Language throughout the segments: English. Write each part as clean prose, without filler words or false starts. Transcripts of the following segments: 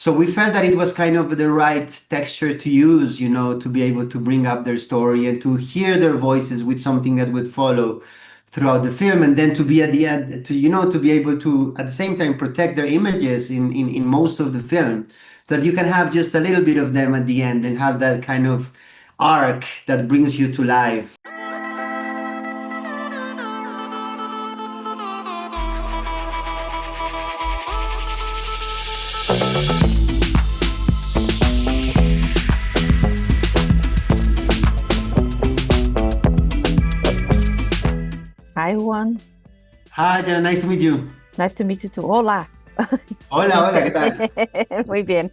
So we felt that it was kind of the right texture to use, to be able to bring up their story and to hear their voices with something that would follow throughout the film, and then to be at the end, to be able to at the same time protect their images in most of the film, so that you can have just a little bit of them at the end and have that kind of arc that brings you to life. Hi, Juan. Hi, Jana, nice to meet you. Nice to meet you too. Hola. Hola, hola, ¿qué tal? Muy bien.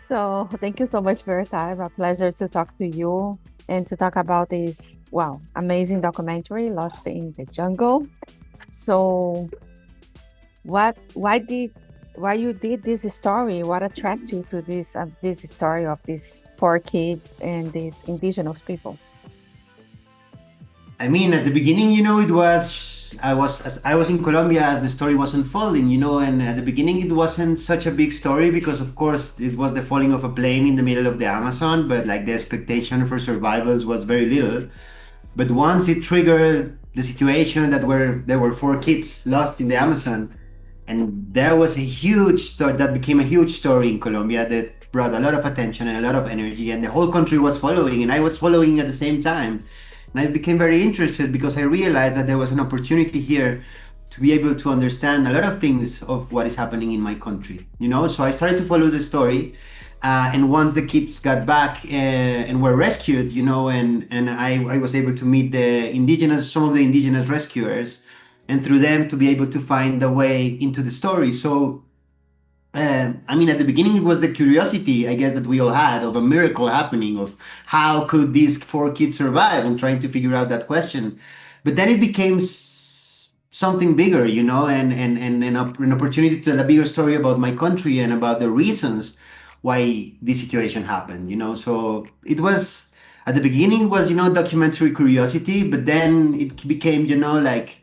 So, thank you so much for your time. A pleasure to talk to you and to talk about this, wow, amazing documentary, Lost in the Jungle. So, why you did this story? What attracted you to this story of these four kids and these indigenous people? I mean, at the beginning, I was in Colombia as the story was unfolding, and at the beginning it wasn't such a big story because, of course, it was the falling of a plane in the middle of the Amazon, but like the expectation for survivors was very little. But once it triggered the situation there were four kids lost in the Amazon, and there was a huge story that became a huge story in Colombia that brought a lot of attention and a lot of energy, and the whole country was following, and I was following at the same time. And I became very interested because I realized that there was an opportunity here to be able to understand a lot of things of what is happening in my country, So I started to follow the story. And once the kids got back and were rescued, and I was able to meet some of the indigenous rescuers, and through them to be able to find a way into the story. So I mean, at the beginning, it was the curiosity, I guess, that we all had of a miracle happening, of how could these four kids survive, and trying to figure out that question. But then it became something bigger, an opportunity to tell a bigger story about my country and about the reasons why this situation happened, So it was, at the beginning, it was, documentary curiosity, but then it became, like,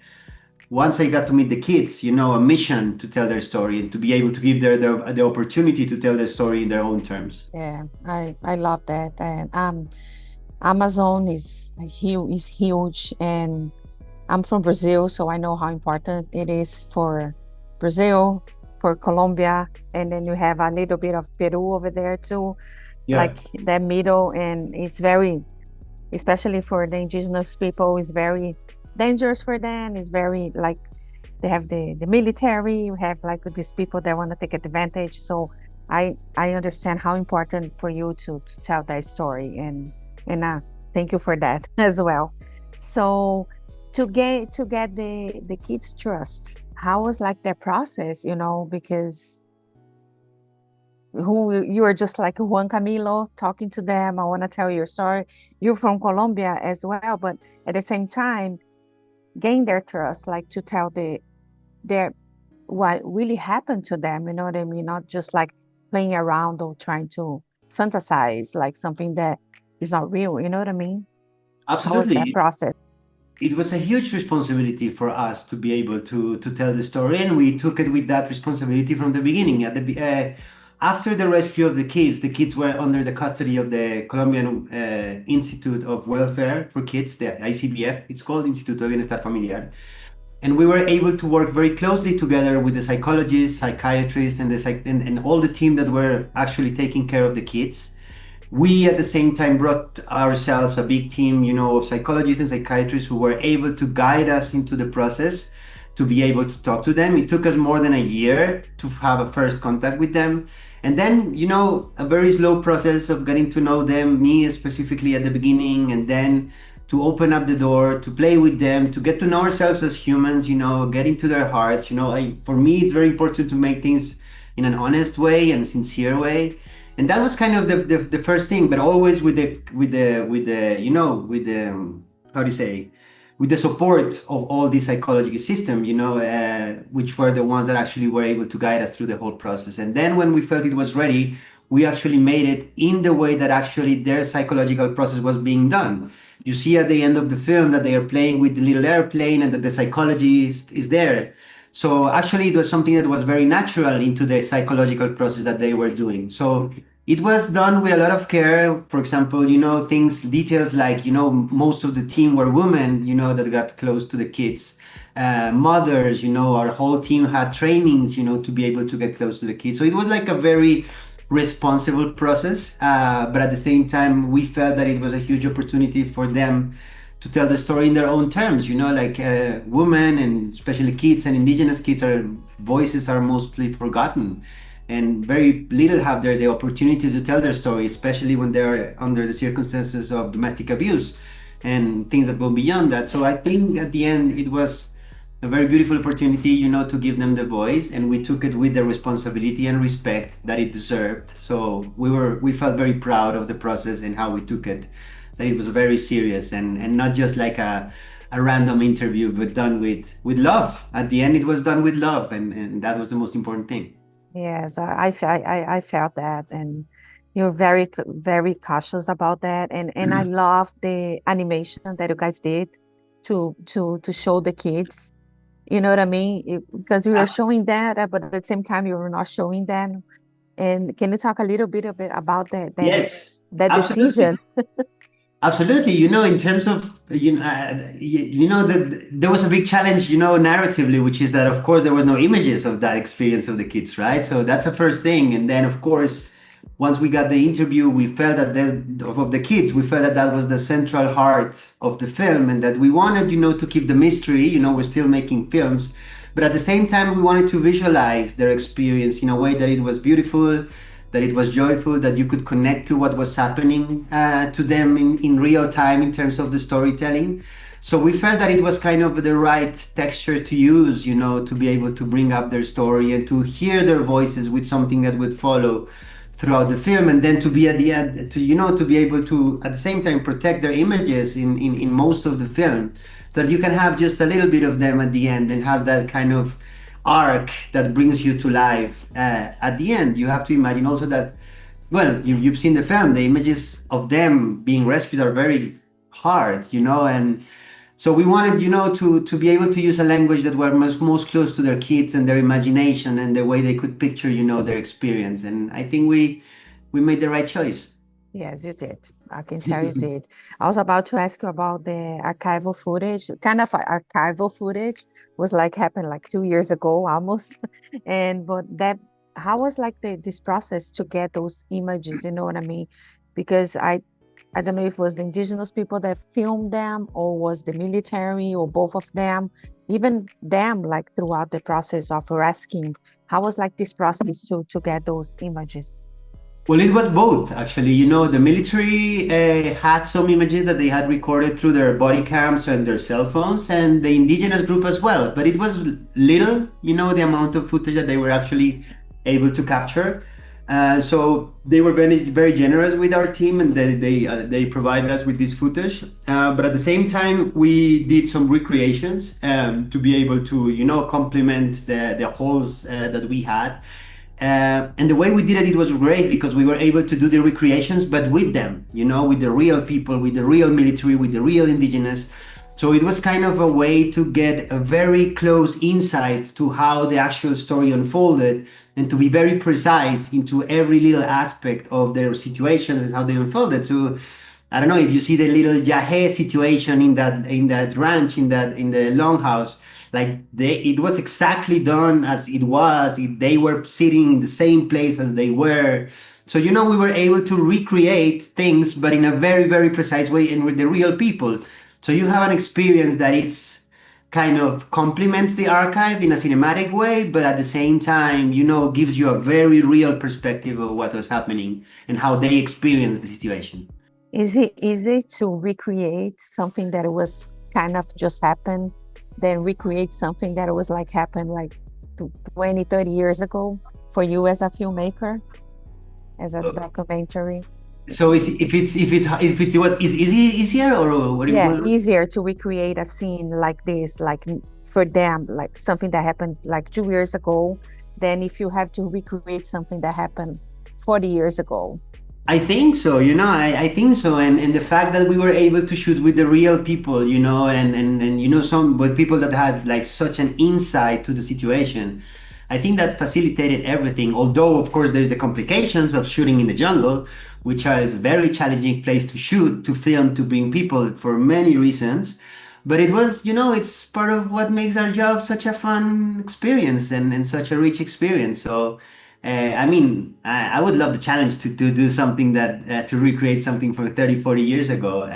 once I got to meet the kids, a mission to tell their story and to be able to give the opportunity to tell their story in their own terms. Yeah, I love that. And Amazon is huge, and I'm from Brazil, so I know how important it is for Brazil, for Colombia, and then you have a little bit of Peru over there too, like that middle, and it's very, especially for the indigenous people, it's very dangerous for them. It's very like they have the military, you have like these people that want to take advantage. So I understand how important for you to tell that story, and thank you for that as well. So to get the kids trust, how was like their process, because you are just like Juan Camilo talking to them. I want to tell your story. You're from Colombia as well, but at the same time gain their trust, like to tell their what really happened to them, you know what I mean? Not just like playing around or trying to fantasize like something that is not real, you know what I mean? How was that Absolutely. process? It was a huge responsibility for us to be able to tell the story, and we took it with that responsibility from the beginning. After the rescue of the kids were under the custody of the Colombian Institute of Welfare for Kids, the ICBF. It's called Instituto de Bienestar Familiar. And we were able to work very closely together with the psychologists, psychiatrists, and all the team that were actually taking care of the kids. We at the same time brought ourselves a big team, of psychologists and psychiatrists who were able to guide us into the process to be able to talk to them. It took us more than a year to have a first contact with them. And then, a very slow process of getting to know them, me specifically at the beginning, and then to open up the door, to play with them, to get to know ourselves as humans, get into their hearts. For me, it's very important to make things in an honest way and sincere way. And that was kind of the first thing, but always with the how do you say, with the support of all the psychology system, which were the ones that actually were able to guide us through the whole process. And then when we felt it was ready, we actually made it in the way that actually their psychological process was being done. You see at the end of the film that they are playing with the little airplane and that the psychologist is there. So actually, it was something that was very natural into the psychological process that they were doing. So it was done with a lot of care. For example, things, details like, most of the team were women, that got close to the kids. Mothers, our whole team had trainings, to be able to get close to the kids. So it was like a very responsible process. But at the same time, we felt that it was a huge opportunity for them to tell the story in their own terms, like women and especially kids and indigenous kids, are voices are mostly forgotten, and very little have the opportunity to tell their story, especially when they're under the circumstances of domestic abuse and things that go beyond that. So I think at the end it was a very beautiful opportunity, to give them the voice, and we took it with the responsibility and respect that it deserved. So we felt very proud of the process and how we took it, that it was very serious and not just like a random interview, but done with love. At the end, it was done with love, and that was the most important thing. Yes, I felt that, and you're very cautious about that, and I love the animation that you guys did to show the kids. You know what I mean? Because we were showing that, but at the same time, you were not showing them. And can you talk a little bit about Yes, that absolutely. decision? Absolutely, in terms of that there was a big challenge, narratively, which is that of course there was no images of that experience of the kids, right? So that's the first thing, and then of course, once we got the interview, we felt that of the kids, we felt that that was the central heart of the film, and that we wanted, to keep the mystery. We're still making films, but at the same time, we wanted to visualize their experience in a way that it was beautiful, that it was joyful, that you could connect to what was happening to them in real time in terms of the storytelling. So we felt that it was kind of the right texture to use, to be able to bring up their story and to hear their voices with something that would follow throughout the film, and then to be at the end, to be able to at the same time protect their images in most of the film, so that you can have just a little bit of them at the end and have that kind of arc that brings you to life at the end. You have to imagine also that, well, you've seen the film, the images of them being rescued are very hard, and so we wanted, to be able to use a language that were most close to their kids and their imagination and the way they could picture, their experience. And I think we made the right choice. Yes, you did. I can tell you did. I was about to ask you about the archival footage. Kind of archival footage was like happened like 2 years ago almost. And but that how was like this process to get those images, you know what I mean? Because I don't know if it was the indigenous people that filmed them or was the military or both of them, even them like throughout the process of rescuing. How was like this process to get those images? Well, it was both, actually. The military had some images that they had recorded through their body cams and their cell phones, and the indigenous group as well. But it was little, the amount of footage that they were actually able to capture. So they were very, very generous with our team, and they provided us with this footage. But at the same time, we did some recreations to be able to, complement the holes that we had. And the way we did it was great, because we were able to do the recreations, but with them, with the real people, with the real military, with the real indigenous. So it was kind of a way to get a very close insights to how the actual story unfolded, and to be very precise into every little aspect of their situations and how they unfolded. So I don't know if you see the little Yahe situation in that ranch, in the longhouse, like it was exactly done as it was. They were sitting in the same place as they were. So we were able to recreate things, but in a very, very precise way and with the real people. So you have an experience that it's kind of complements the archive in a cinematic way, but at the same time, gives you a very real perspective of what was happening and how they experienced the situation. Is it easy to recreate something that was kind of just happened, then recreate something that was like happened like 20, 30 years ago for you as a filmmaker, as a documentary? So if it was is easier, or what do you Yeah, want? easier to recreate a scene like this, like for them, like something that happened like 2 years ago, than if you have to recreate something that happened 40 years ago. I think so, I think so. And the fact that we were able to shoot with the real people, and some with people that had like such an insight to the situation, I think that facilitated everything. Although, of course, there's the complications of shooting in the jungle, which is a very challenging place to shoot, to film, to bring people for many reasons. But it was, it's part of what makes our job such a fun experience and such a rich experience. So, I mean, I would love the challenge to do something that to recreate something from 30, 40 years ago.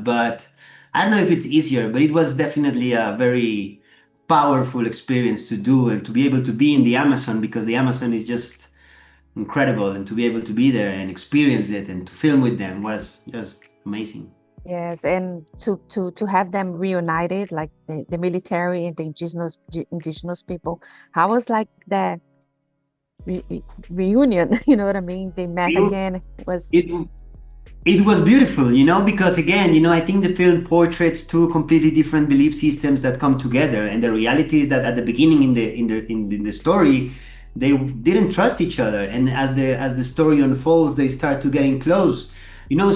But I don't know if it's easier, but it was definitely a very powerful experience to do and to be able to be in the Amazon because the Amazon is just incredible and to be able to be there and experience it and to film with them was just amazing. Yes, and to have them reunited, like the military and the indigenous people. How was like that reunion? You know what I mean? They met It, again. It was it It was beautiful, because again, I think the film portrays two completely different belief systems that come together, and the reality is that at the beginning in the story, they didn't trust each other, and as the story unfolds, they start to getting close,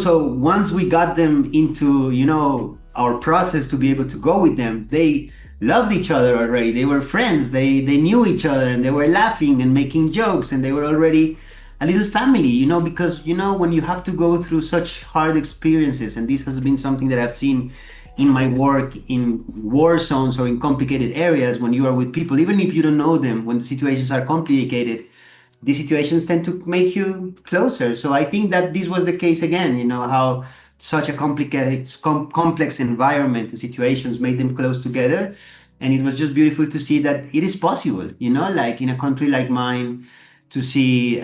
So once we got them into our process to be able to go with them, they loved each other already. They were friends. They knew each other, and they were laughing and making jokes, and they were already a little family, because when you have to go through such hard experiences, and this has been something that I've seen in my work in war zones or in complicated areas, when you are with people, even if you don't know them, when the situations are complicated, these situations tend to make you closer. So I think that this was the case again, how such a complicated, complex environment and situations made them close together. And it was just beautiful to see that it is possible, like in a country like mine, to see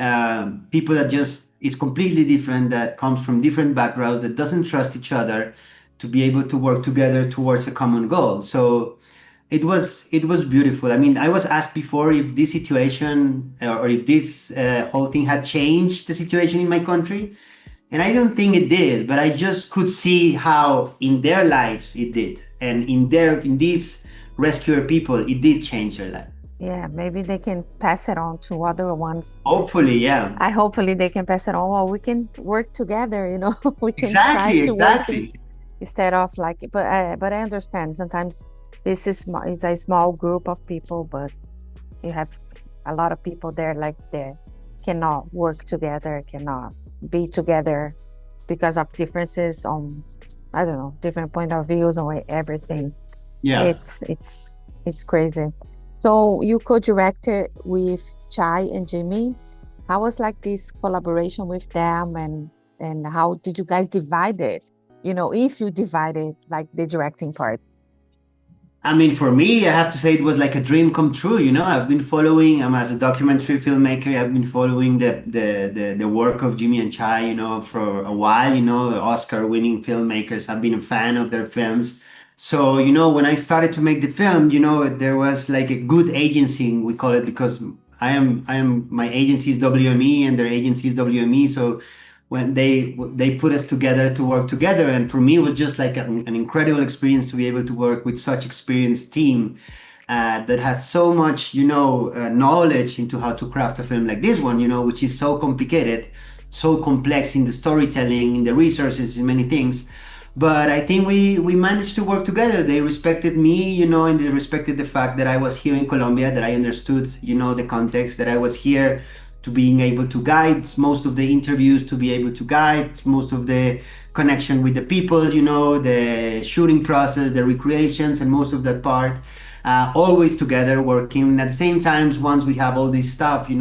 people that just is completely different, that comes from different backgrounds, that doesn't trust each other, to be able to work together towards a common goal. So it was beautiful. I mean, I was asked before if this situation or if this whole thing had changed the situation in my country, and I don't think it did, but I just could see how in their lives it did, and in these rescuer people it did change their life. yeah, maybe they can pass it on to other ones. Hopefully, yeah. I hopefully they can pass it on. Well, we can work together, we can try Exactly, to work exactly. this instead of like, but I understand sometimes this is a small group of people, but you have a lot of people there like they cannot work together, cannot be together because of differences on, I don't know, different point of views on everything. Yeah. It's crazy. So you co-directed with Chai and Jimmy. How was like this collaboration with them, and how did you guys divide it? If you divided like the directing part. I mean, for me, I have to say it was like a dream come true. I've been following. I'm as a documentary filmmaker. I've been following the work of Jimmy and Chai, for a while. Oscar-winning filmmakers. I've been a fan of their films. So, when I started to make the film, there was like a good agency, we call it, because I am my agency is WME and their agency is WME. So when they put us together to work together, and for me it was just like an incredible experience to be able to work with such experienced team that has so much knowledge into how to craft a film like this one, which is so complicated, so complex in the storytelling, in the resources, in many things. But I think we managed to work together. They respected me, and they respected the fact that I was here in Colombia, that I understood, the context, that I was here to being able to guide most of the interviews, to be able to guide most of the connection with the people, the shooting process, the recreations, and most of that part. Always together working. At the same time, once we have all this stuff,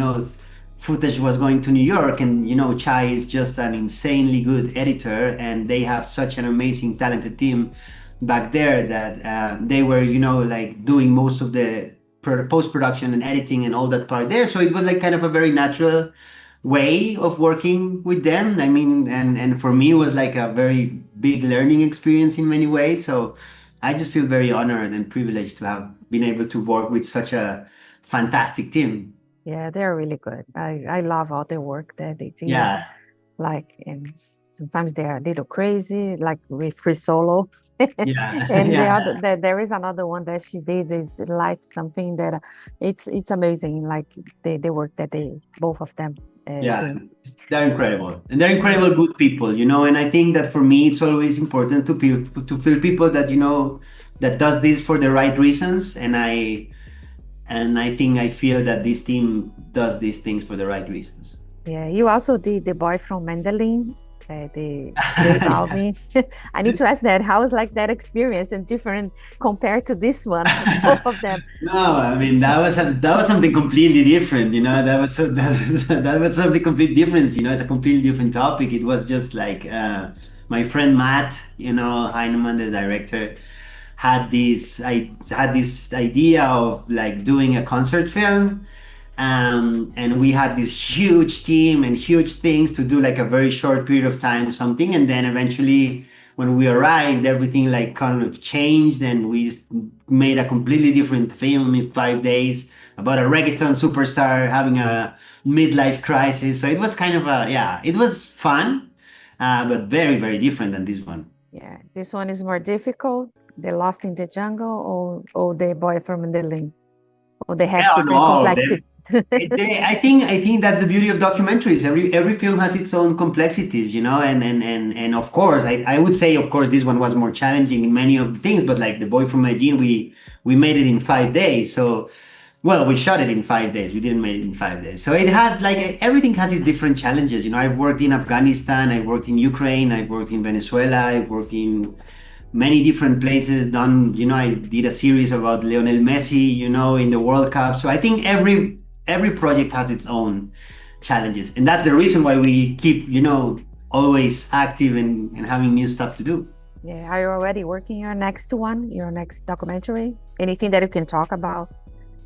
footage was going to New York, and Chai is just an insanely good editor, and they have such an amazing, talented team back there that they were, like doing most of the post production and editing and all that part there. So it was like kind of a very natural way of working with them. I mean, and for me, it was like a very big learning experience in many ways. So I just feel very honored and privileged to have been able to work with such a fantastic team. Yeah, they're really good. I love all the work that they did. Yeah, Like, and sometimes they are a little crazy, like with Free Solo. yeah, And yeah, there is another one that she did is Life something that it's amazing. Like the work that they both of them yeah. do. They're incredible, and they're incredible good people, And I think that for me, it's always important to feel people that that does this for the right reasons, and I think I feel that this team does these things for the right reasons. Yeah, you also did the boy from Mandolin, the J Yeah. Balvin. I need to ask that. How was like that experience and different compared to this one, both of them? No, I mean that was something completely different. That was something completely different. It's a completely different topic. It was just like my friend Matt, Heinemann, the director, had this idea of like doing a concert film, and we had this huge team and huge things to do like a very short period of time or something, and then eventually when we arrived everything like kind of changed, and we made a completely different film in 5 days about a reggaeton superstar having a midlife crisis. So it was kind of it was fun, but very very different than this one. Yeah, this one is more difficult. The Lost in the Jungle or the Boy from Mandolin, or they have Yeah, different no, complexity. I think that's the beauty of documentaries. Every film has its own complexities, and of course, I would say, of course, this one was more challenging in many of the things. But like the Boy from Medellín, we made it in 5 days. So, well, we shot it in 5 days. We didn't make it in 5 days. So it has like everything has its different challenges. I've worked in Afghanistan, I've worked in Ukraine, I've worked in Venezuela, I've worked in many different places. I did a series about Lionel Messi, in the World Cup. So I think every project has its own challenges, and that's the reason why we keep always active and having new stuff to do. Yeah, are you already working your next one, your next documentary? Anything that you can talk about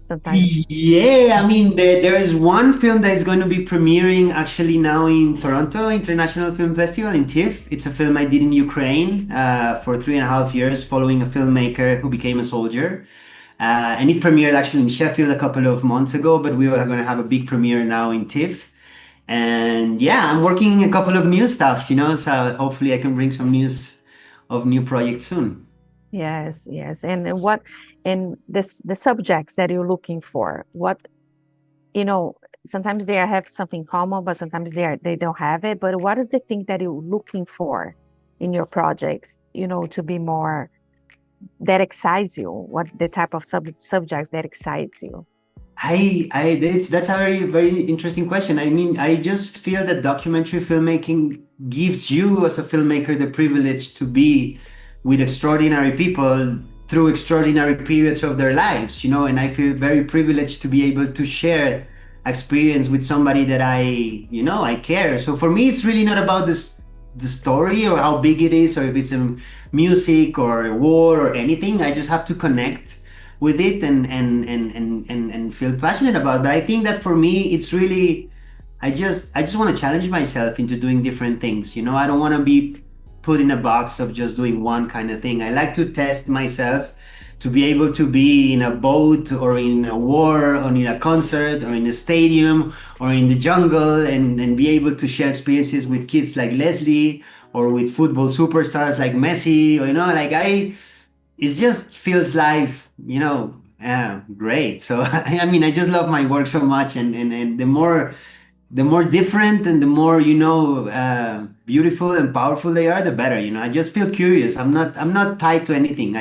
sometimes? Yeah, I mean, there is one film that is going to be premiering actually now in Toronto International Film Festival in TIFF. It's a film I did in Ukraine for 3.5 years, following a filmmaker who became a soldier. And it premiered actually in Sheffield a couple of months ago, but we were going to have a big premiere now in TIFF. And yeah, I'm working a couple of new stuff, so hopefully I can bring some news of new projects soon. Yes, yes. And what and the subjects that you're looking for, what you know, sometimes they have something common, but sometimes they don't have it. But what is the thing that you're looking for in your projects, to be more that excites you? What the type of subjects that excites you? That's a very, very interesting question. I mean, I just feel that documentary filmmaking gives you as a filmmaker the privilege to be with extraordinary people through extraordinary periods of their lives, and I feel very privileged to be able to share experience with somebody that I care. So for me, it's really not about the story or how big it is, or if it's a music or a war or anything. I just have to connect with it and feel passionate about it. But I think that for me, it's really I just want to challenge myself into doing different things. I don't want to be put in a box of just doing one kind of thing. I like to test myself to be able to be in a boat or in a war or in a concert or in a stadium or in the jungle, and be able to share experiences with kids like Leslie or with football superstars like Messi, or like it just feels life, great. So I mean, I just love my work so much, and the more different and the more beautiful and powerful they are, the better. I just feel curious. I'm not tied to anything.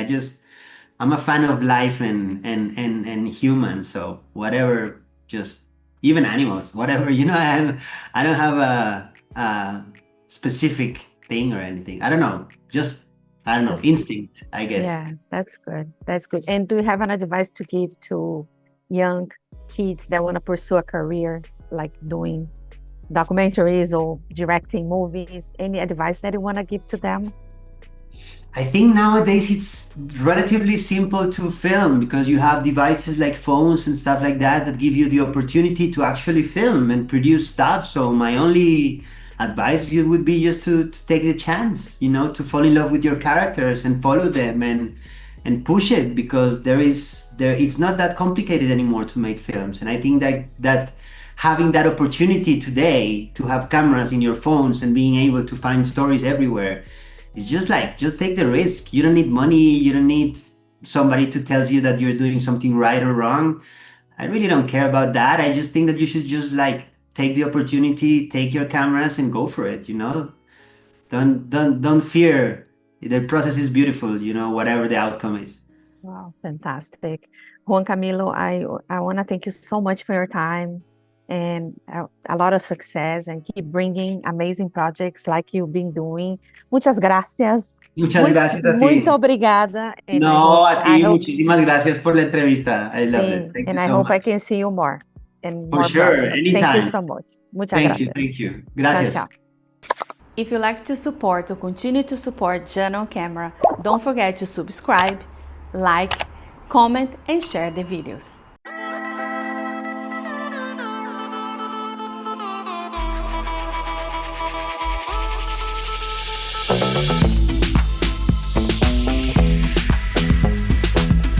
I'm a fan of life and humans. So whatever, just even animals, whatever. I don't have a specific thing or anything. I don't know. Just I don't know, Just instinct, I guess. Yeah, that's good. That's good. And do you have an advice to give to young kids that want to pursue a career like doing documentaries or directing movies? Any advice that you want to give to them? I think nowadays it's relatively simple to film because you have devices like phones and stuff like that give you the opportunity to actually film and produce stuff. So my only advice would be just to take the chance, to fall in love with your characters and follow them and push it, because it's not that complicated anymore to make films. And I think that having that opportunity today to have cameras in your phones and being able to find stories everywhere, it's just take the risk. You don't need money. You don't need somebody to tell you that you're doing something right or wrong. I really don't care about that. I just think that you should just take the opportunity, take your cameras and go for it, you know? Don't fear. The process is beautiful, you know, whatever the outcome is. Wow, fantastic. Juan Camilo, I want to thank you so much for your time and a lot of success and keep bringing amazing projects like you've been doing. Muchas gracias. Muchas gracias a Muito ti. obrigada. And No, a I ti, hope, muchísimas gracias por la entrevista. I loved it. sí, Thank you and I so hope I much. can see you more and For more sure, projects. Thank you anytime. so much. Muchas Thank you, gracias. thank you. Ciao, Gracias. ciao. If you like to support or continue to support Jana on Camera, don't forget to subscribe, like, comment, and share the videos.